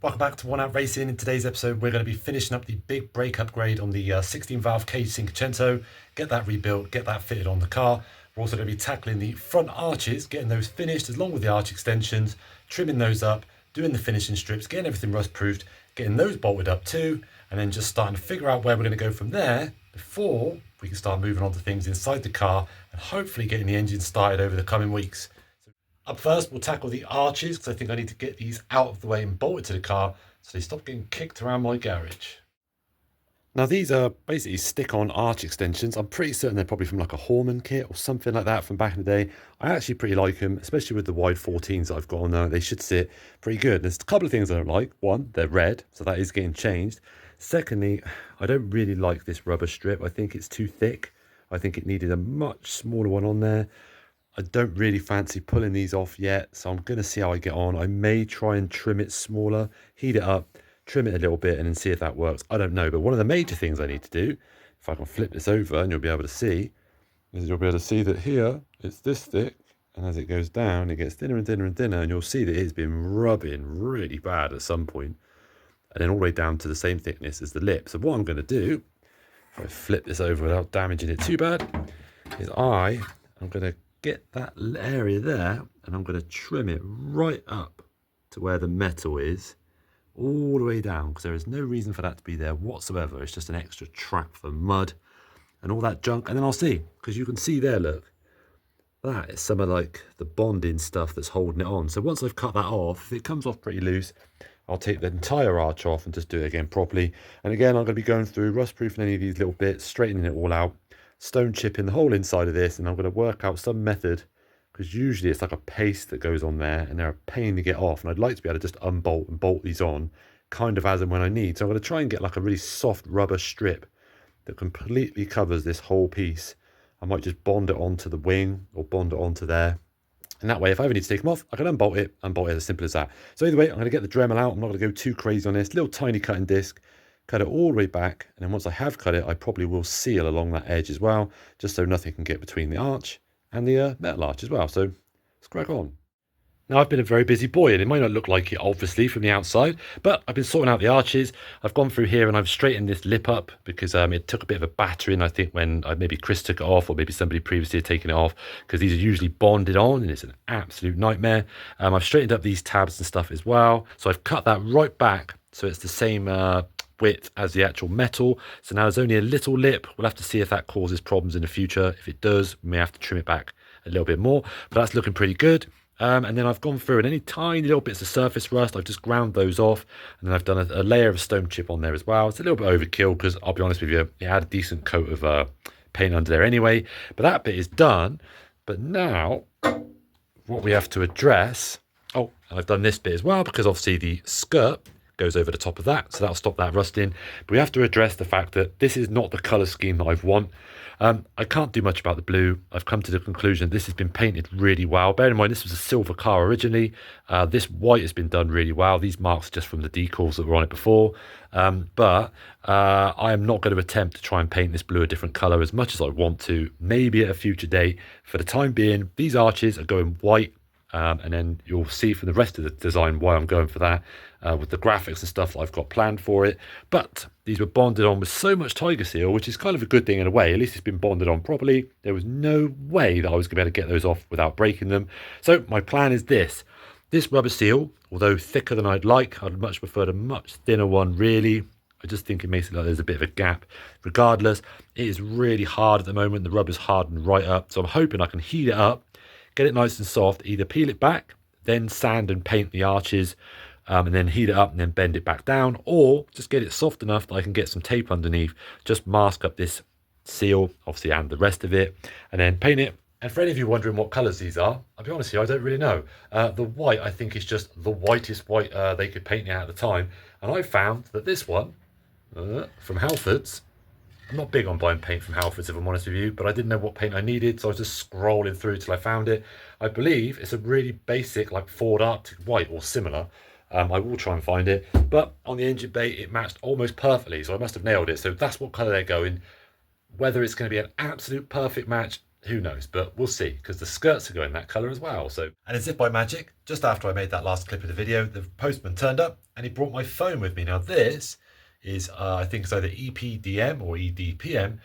Welcome back to One Out Racing. In today's episode, we're going to be finishing up the big brake upgrade on the 16 valve cage Cinquecento, get that rebuilt, get that fitted on the car. We're also going to be tackling the front arches, getting those finished along with the arch extensions, trimming those up, doing the finishing strips, getting everything rust proofed, getting those bolted up too, and then just starting to figure out where we're going to go from there before we can start moving on to things inside the car and hopefully getting the engine started over the coming weeks. Up first, we'll tackle the arches because I think I need to get these out of the way and bolted to the car so they stop getting kicked around my garage. Now these are basically stick-on arch extensions. I'm pretty certain they're probably from like a Horman kit or something like that from back in the day. I actually pretty like them, especially with the wide 14s that I've got on there. They should sit pretty good. There's a couple of things I don't like. One, they're red, so that is getting changed. Secondly, I don't really like this rubber strip. I think it's too thick. I think it needed a much smaller one on there. I don't really fancy pulling these off yet, so I'm going to see how I get on. I may try and trim it smaller, heat it up, trim it a little bit, and then see if that works. I don't know, but one of the major things I need to do, if I can flip this over and you'll be able to see, is you'll be able to see that here, it's this thick, and as it goes down, it gets thinner and thinner and thinner, and you'll see that it's been rubbing really bad at some point, and then all the way down to the same thickness as the lip. So what I'm going to do, if I flip this over without damaging it too bad, is I'm going to get that area there and I'm going to trim it right up to where the metal is all the way down, because there is no reason for that to be there whatsoever. It's just an extra trap for mud and all that junk. And then I'll see, because you can see there, look, that is some of like the bonding stuff that's holding it on. So once I've cut that off, if it comes off pretty loose, I'll take the entire arch off and just do it again properly. And again, I'm going to be going through rust proofing any of these little bits, straightening it all out, stone chipping the whole inside of this, and I'm going to work out some method, because usually it's like a paste that goes on there and they're a pain to get off, and I'd like to be able to just unbolt and bolt these on kind of as and when I need. So I'm going to try and get like a really soft rubber strip that completely covers this whole piece. I might just bond it onto the wing or bond it onto there, and that way if I ever need to take them off, I can unbolt it as simple as that. So either way, I'm going to get the Dremel out. I'm not going to go too crazy on this. Little tiny cutting disc, cut it all the way back, and then once I have cut it, I probably will seal along that edge as well, just so nothing can get between the arch and the metal arch as well. So let's crack on. Now, I've been a very busy boy, and it might not look like it obviously from the outside, but I've been sorting out the arches. I've gone through here and I've straightened this lip up because it took a bit of a battering, I think, when maybe Chris took it off, or maybe somebody previously had taken it off, because these are usually bonded on and it's an absolute nightmare. I've straightened up these tabs and stuff as well, so I've cut that right back so it's the same width as the actual metal. So now there's only a little lip. We'll have to see if that causes problems in the future. If it does, we may have to trim it back a little bit more, but that's looking pretty good. And then I've gone through, and any tiny little bits of surface rust, I've just ground those off, and then I've done a layer of stone chip on there as well. It's a little bit overkill because I'll be honest with you, it had a decent coat of paint under there anyway, but that bit is done. But now what we have to address, and I've done this bit as well, because obviously the skirt goes over the top of that, so that'll stop that rusting. But we have to address the fact that this is not the color scheme that I want. I can't do much about the blue. I've come to the conclusion this has been painted really well. Bear in mind, this was a silver car originally. This white has been done really well. These marks are just from the decals that were on it before. But I am not going to attempt to try and paint this blue a different color as much as I want to, maybe at a future date. For the time being, these arches are going white. And then you'll see from the rest of the design why I'm going for that, with the graphics and stuff that I've got planned for it. But these were bonded on with so much Tiger Seal, which is kind of a good thing in a way. At least it's been bonded on properly. There was no way that I was going to be able to get those off without breaking them. So my plan is this rubber seal, although thicker than I'd like, I'd much prefer a much thinner one really. I just think it makes it like there's a bit of a gap. Regardless, it is really hard at the moment. The rubber's hardened right up. So I'm hoping I can heat it up, get it nice and soft, either peel it back, then sand and paint the arches, and then heat it up and then bend it back down, or just get it soft enough that I can get some tape underneath, just mask up this seal, obviously, and the rest of it, and then paint it. And for any of you wondering what colours these are, I'll be honest with you, I don't really know. The white, I think, is just the whitest white they could paint it at the time, and I found that this one, from Halfords, I'm not big on buying paint from Halfords, if I'm honest with you, but I didn't know what paint I needed, so I was just scrolling through till I found it. I believe it's a really basic, like Ford Arctic white or similar. I will try and find it, but on the engine bay it matched almost perfectly, so I must have nailed it. So that's what colour they're going. Whether it's going to be an absolute perfect match, who knows, but we'll see, because the skirts are going that colour as well. So, and as if by magic, just after I made that last clip of the video, the postman turned up and he brought my phone with me. Now this is, I think it's either EPDM or EDPM,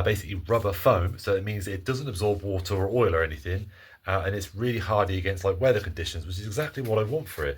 basically rubber foam. So it means it doesn't absorb water or oil or anything. And it's really hardy against like weather conditions, which is exactly what I want for it.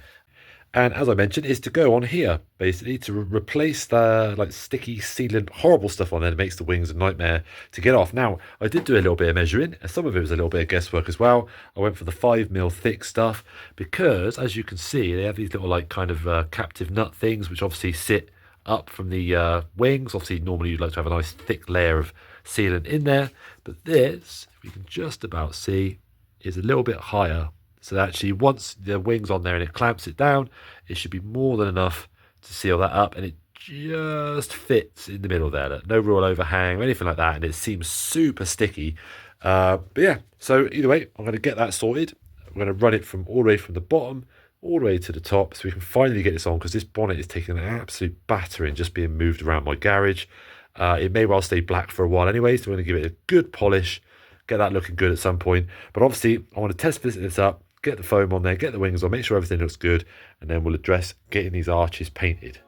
And as I mentioned, is to go on here, basically, to replace the like sticky, sealant, horrible stuff on there that makes the wings a nightmare to get off. Now, I did do a little bit of measuring, and some of it was a little bit of guesswork as well. I went for the 5mm thick stuff because, as you can see, they have these little like kind of captive nut things, which obviously sit up from the wings. Obviously, normally you'd like to have a nice thick layer of sealant in there. But this, if you can just about see, is a little bit higher. So actually, once the wing's on there and it clamps it down, it should be more than enough to seal that up, and it just fits in the middle there. No real overhang or anything like that, and it seems super sticky. But yeah, so either way, I'm going to get that sorted. I'm going to run it from all the way from the bottom all the way to the top, so we can finally get this on, because this bonnet is taking an absolute battering just being moved around my garage. It may well stay black for a while anyway, so we're going to give it a good polish, get that looking good at some point. But obviously, I want to test fit this up, get the foam on there, get the wings on, make sure everything looks good, and then we'll address getting these arches painted.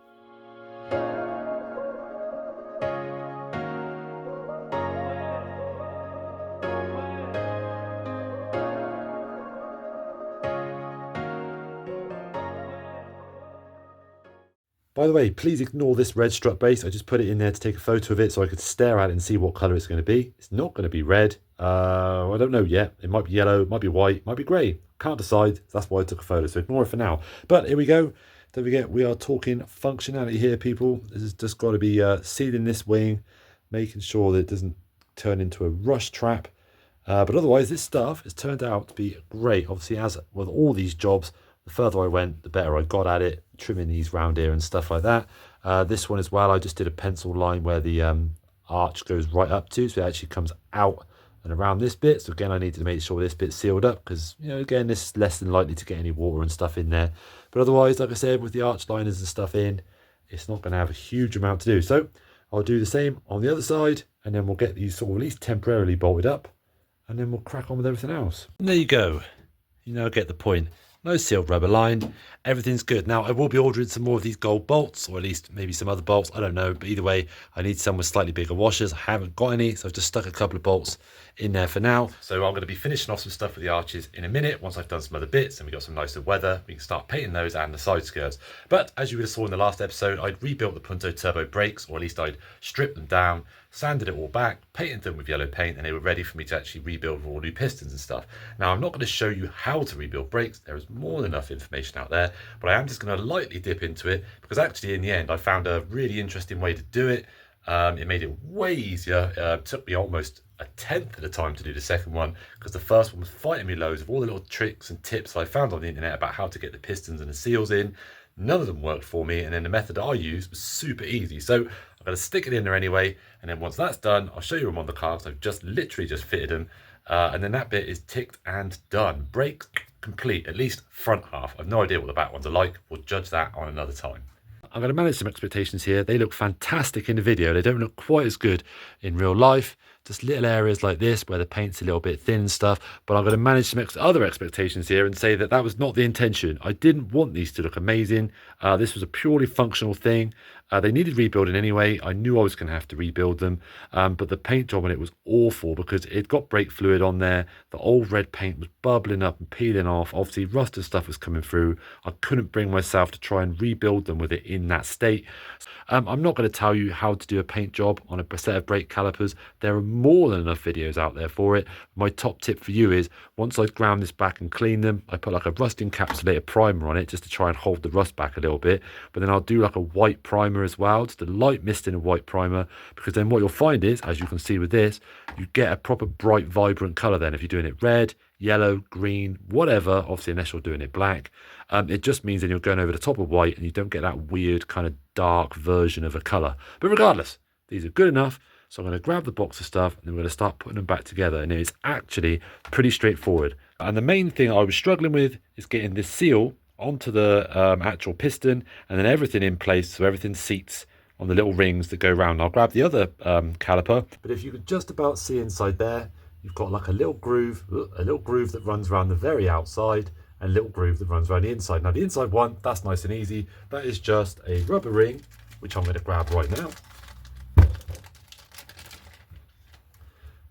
By the way, please ignore this red strut base. I just put it in there to take a photo of it so I could stare at it and see what colour it's going to be. It's not going to be red. I don't know yet. It might be yellow, might be white, might be grey. Can't decide. That's why I took a photo, so ignore it for now. But here we go. Don't forget, we are talking functionality here, people. This has just got to be sealing this wing, making sure that it doesn't turn into a rust trap. But otherwise, this stuff has turned out to be great. Obviously, as with all these jobs, the further I went, the better I got at it, trimming these round here and stuff like that. This one as well, I just did a pencil line where the arch goes right up to, so it actually comes out and around this bit. So again, I needed to make sure this bit's sealed up, because, you know, again, this is less than likely to get any water and stuff in there. But otherwise, like I said, with the arch liners and stuff in, it's not going to have a huge amount to do. So I'll do the same on the other side, and then we'll get these sort of at least temporarily bolted up, and then we'll crack on with everything else. And there you go. You know, get the point. No sealed rubber line, everything's good. Now, I will be ordering some more of these gold bolts, or at least maybe some other bolts, I don't know. But either way, I need some with slightly bigger washers. I haven't got any, so I've just stuck a couple of bolts in there for now. So I'm going to be finishing off some stuff with the arches in a minute. Once I've done some other bits and we got some nicer weather, we can start painting those and the side skirts. But as you would have saw in the last episode, I'd rebuilt the Punto turbo brakes, or at least I'd stripped them down, sanded it all back, painted them with yellow paint, and they were ready for me to actually rebuild with all new pistons and stuff. Now, I'm not going to show you how to rebuild brakes. There is more than enough information out there, but I am just going to lightly dip into it, because actually in the end I found a really interesting way to do it. It made it way easier. It took me almost a tenth of the time to do the second one, because the first one was fighting me loads of all the little tricks and tips I found on the internet about how to get the pistons and the seals in. None of them worked for me, and then the method I used was super easy. So I'm going to stick it in there anyway, and then once that's done, I'll show you them on the car, because I've just literally just fitted them, and then that bit is ticked and done. Brakes complete, at least front half. I've no idea what the back ones are like. We'll judge that on another time. I'm going to manage some expectations here. They look fantastic in the video. They don't look quite as good in real life. Just little areas like this where the paint's a little bit thin and stuff. But I'm going to manage some other expectations here and say that that was not the intention. I didn't want these to look amazing. This was a purely functional thing. They needed rebuilding anyway. I knew I was going to have to rebuild them. But the paint job on it was awful, because it got brake fluid on there. The old red paint was bubbling up and peeling off. Obviously, rust and stuff was coming through. I couldn't bring myself to try and rebuild them with it in that state. I'm not going to tell you how to do a paint job on a set of brake calipers. There are more than enough videos out there for it. My top tip for you is, once I ground this back and clean them, I put like a rust encapsulated primer on it just to try and hold the rust back a little bit. But then I'll do like a white primer as well, just a light mist in a white primer, because then what you'll find is, as you can see with this, you get a proper bright, vibrant colour then. If you're doing it red, yellow, green, whatever, obviously unless you're doing it black, it just means that you're going over the top of white and you don't get that weird kind of dark version of a colour. But regardless, these are good enough. So I'm going to grab the box of stuff and then we're going to start putting them back together. And it's actually pretty straightforward. And the main thing I was struggling with is getting this seal onto the actual piston, and then everything in place so everything seats on the little rings that go around. I'll grab the other caliper, but if you could just about see inside there, you've got like a little groove that runs around the very outside and a little groove that runs around the inside. Now the inside one, that's nice and easy. That is just a rubber ring, which I'm going to grab right now.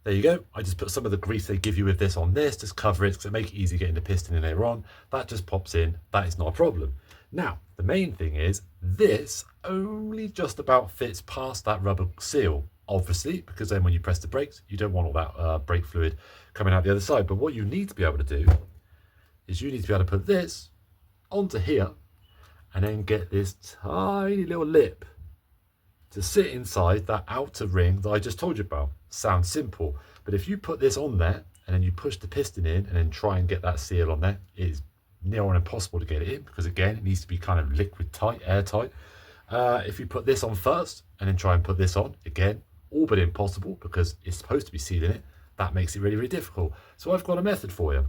There you go. I just put some of the grease they give you with this on this, just cover it, to make it easy getting the piston in later on. That just pops in. That is not a problem. Now, the main thing is this only just about fits past that rubber seal, obviously, because then when you press the brakes, you don't want all that brake fluid coming out the other side. But what you need to be able to do is you need to be able to put this onto here and then get this tiny little lip to sit inside that outer ring that I just told you about. Sounds simple, but if you put this on there and then you push the piston in and then try and get that seal on there, it is near on impossible to get it in, because again, it needs to be kind of liquid tight, airtight. If you put this on first and then try and put this on, again, all but impossible, because it's supposed to be sealing it. That makes it really, really difficult. So I've got a method for you.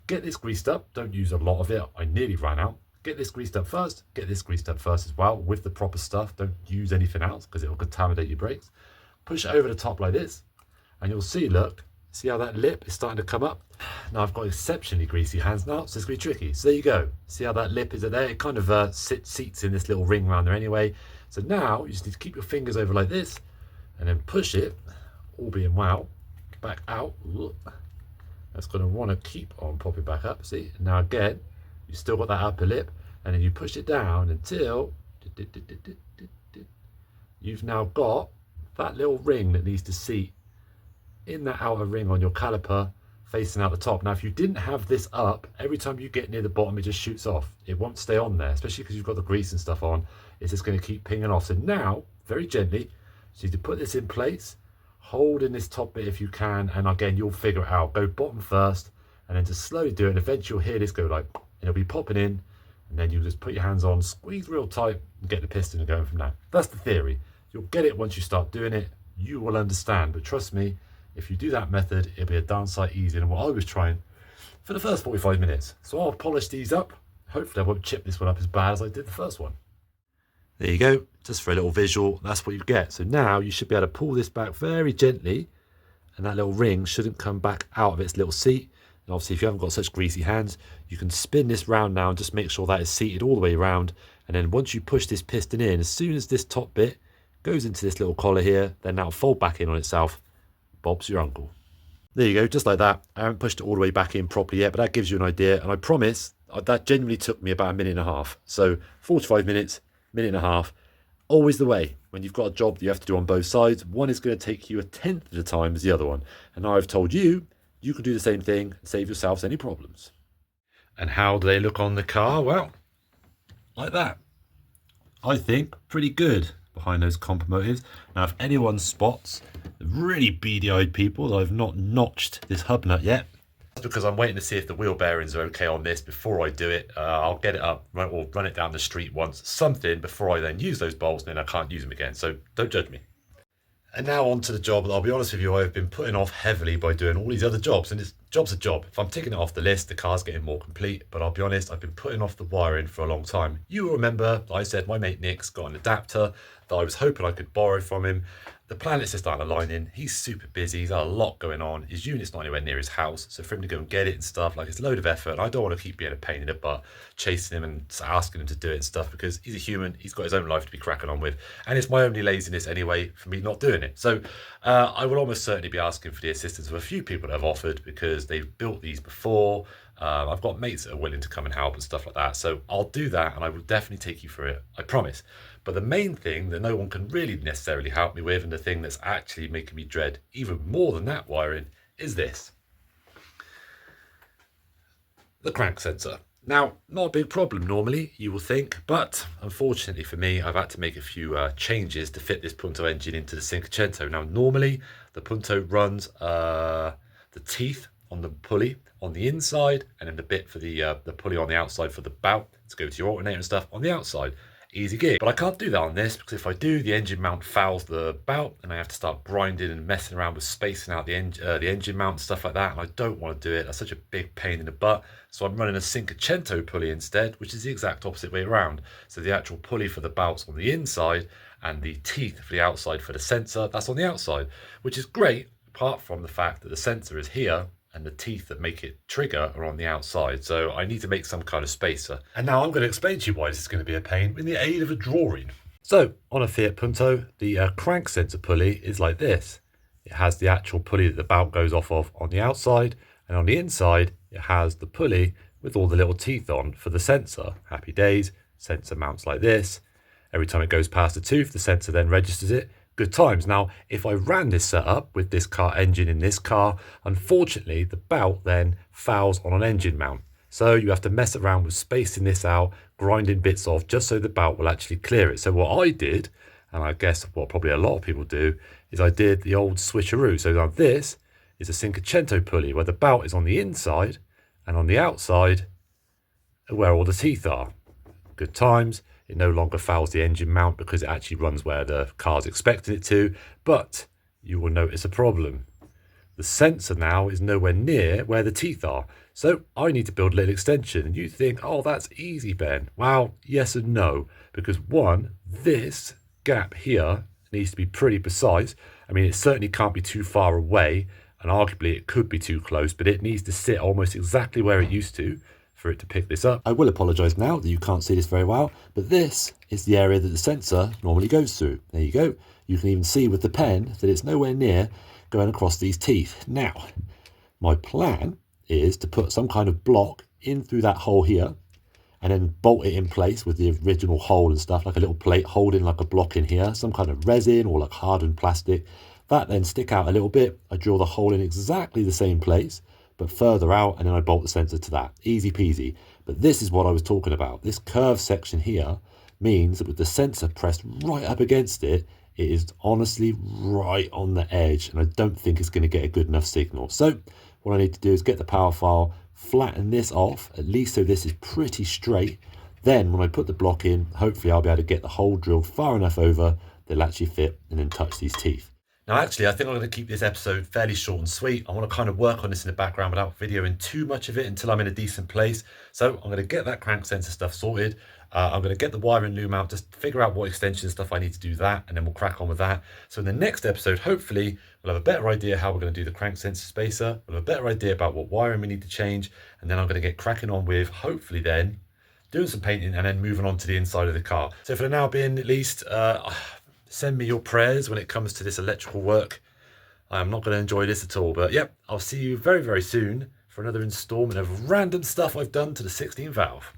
Get this greased up. Don't use a lot of it. I nearly ran out. Get this greased up first. Get this greased up first as well with the proper stuff. Don't use anything else because it will contaminate your brakes. Push it over the top like this and you'll see, look, see how that lip is starting to come up? Now I've got exceptionally greasy hands now, so it's going to be tricky. So there you go. See how that lip is there? It kind of seats in this little ring around there anyway. So now you just need to keep your fingers over like this and then push it, all being well, back out. That's going to want to keep on popping back up. See, now again, you've still got that upper lip, and then you push it down until you've now got that little ring that needs to seat in that outer ring on your caliper facing out the top. Now if you didn't have this up, every time you get near the bottom it just shoots off. It won't stay on there, especially because you've got the grease and stuff on. It's just going to keep pinging off. So now, very gently, you need to put this in place, hold in this top bit if you can, and again you'll figure it out. Go bottom first and then just slowly do it, and eventually you'll hear this go like, it'll be popping in, and then you just put your hands on, squeeze real tight and get the piston going from there. That's the theory. You'll get it once you start doing it. You will understand, but trust me, if you do that method, it'll be a darn sight easier than what I was trying for the first 45 minutes. So I'll polish these up. Hopefully I won't chip this one up as bad as I did the first one. There you go, just for a little visual, that's what you get. So now you should be able to pull this back very gently, and that little ring shouldn't come back out of its little seat. And obviously if you haven't got such greasy hands, you can spin this round now and just make sure that is seated all the way around. And then once you push this piston in, as soon as this top bit goes into this little collar here, then that'll fold back in on itself. Bob's your uncle. There you go, just like that. I haven't pushed it all the way back in properly yet, but that gives you an idea. And I promise that genuinely took me about a minute and a half. So 45 minutes, minute and a half, always the way. When you've got a job that you have to do on both sides, one is going to take you 1/10 of the time as the other one. And now I've told you, you can do the same thing and save yourselves any problems. And how do they look on the car? Well, like that. I think pretty good behind those comp motives. Now if anyone spots the really beady-eyed people that I've not notched this hub nut yet, that's because I'm waiting to see if the wheel bearings are okay on this before I do it. I'll get it up or run it down the street once, something, before I then use those bolts, and then I can't use them again. So don't judge me. And now on to the job that, I'll be honest with you, I've been putting off heavily by doing all these other jobs, and job's a job. If I'm ticking it off the list, the car's getting more complete, but I'll be honest, I've been putting off the wiring for a long time. You will remember I said my mate Nick's got an adapter that I was hoping I could borrow from him. The planets just aren't aligning. He's super busy. He's got a lot going on. His unit's not anywhere near his house. So for him to go and get it and stuff, like, it's a load of effort. And I don't want to keep being a pain in the butt, chasing him and asking him to do it and stuff, because he's a human. He's got his own life to be cracking on with. And it's my only laziness anyway for me not doing it. So I will almost certainly be asking for the assistance of a few people that have offered, because they've built these before. I've got mates that are willing to come and help and stuff like that. So I'll do that, and I will definitely take you through it. I promise. But the main thing that no one can really necessarily help me with, and the thing that's actually making me dread even more than that wiring, is this. The crank sensor. Now, not a big problem normally, you will think, but unfortunately for me, I've had to make a few changes to fit this Punto engine into the Cinquecento. Now, normally the Punto runs the teeth on the pulley on the inside, and then the bit for the pulley on the outside for the bout to go to your alternator and stuff on the outside. Easy gig. But I can't do that on this, because if I do, the engine mount fouls the bout, and I have to start grinding and messing around with spacing out the engine mount and stuff like that, and I don't want to do it. That's such a big pain in the butt. So I'm running a Cinquecento pulley instead, which is the exact opposite way around. So the actual pulley for the bout's on the inside, and the teeth for the outside for the sensor, that's on the outside, which is great. apart from the fact that the sensor is here and the teeth that make it trigger are on the outside. So I need to make some kind of spacer. And now I'm going to explain to you why this is going to be a pain with the aid of a drawing. So on a Fiat Punto, the crank sensor pulley is like this. It has the actual pulley that the bout goes off of on the outside, and on the inside it has the pulley with all the little teeth on for the sensor. Happy days. Sensor mounts like this. Every time it goes past the tooth, the sensor then registers it. Good times. Now, if I ran this setup with this car engine in this car, unfortunately, the bout then fouls on an engine mount. So you have to mess around with spacing this out, grinding bits off, just so the bout will actually clear it. So what I did, and I guess what probably a lot of people do, is I did the old switcheroo. So now this is a Cinquecento pulley, where the bout is on the inside, and on the outside, where all the teeth are. Good times. It no longer fouls the engine mount because it actually runs where the car's expecting it to, but you will notice a problem. The sensor now is nowhere near where the teeth are. So I need to build a little extension. And you think, oh, that's easy, Ben. Well, yes and no. Because one, this gap here needs to be pretty precise. I mean, it certainly can't be too far away. And arguably it could be too close, but it needs to sit almost exactly where it used to for it to pick this up. I will apologise now that you can't see this very well, but this is the area that the sensor normally goes through. There you go. You can even see with the pen that it's nowhere near going across these teeth. Now, my plan is to put some kind of block in through that hole here and then bolt it in place with the original hole and stuff, like a little plate holding like a block in here, some kind of resin or like hardened plastic. That then stick out a little bit. I drill the hole in exactly the same place, but further out, and then I bolt the sensor to that. Easy peasy. But this is what I was talking about. This curved section here means that with the sensor pressed right up against it, it is honestly right on the edge, and I don't think it's going to get a good enough signal. So what I need to do is get the power file, flatten this off, at least so this is pretty straight. Then when I put the block in, hopefully I'll be able to get the hole drilled far enough over that it'll actually fit and then touch these teeth. Now, actually, I think I'm going to keep this episode fairly short and sweet. I want to kind of work on this in the background without videoing too much of it until I'm in a decent place. So I'm going to get that crank sensor stuff sorted. I'm going to get the wiring loom out, just figure out what extension stuff I need to do that, and then we'll crack on with that. So in the next episode, hopefully, we'll have a better idea how we're going to do the crank sensor spacer. We'll have a better idea about what wiring we need to change. And then I'm going to get cracking on with, hopefully then, doing some painting and then moving on to the inside of the car. So for the now being, at least, send me your prayers when it comes to this electrical work. I am not going to enjoy this at all. But yep, I'll see you very, very soon for another installment of random stuff I've done to the 16 valve.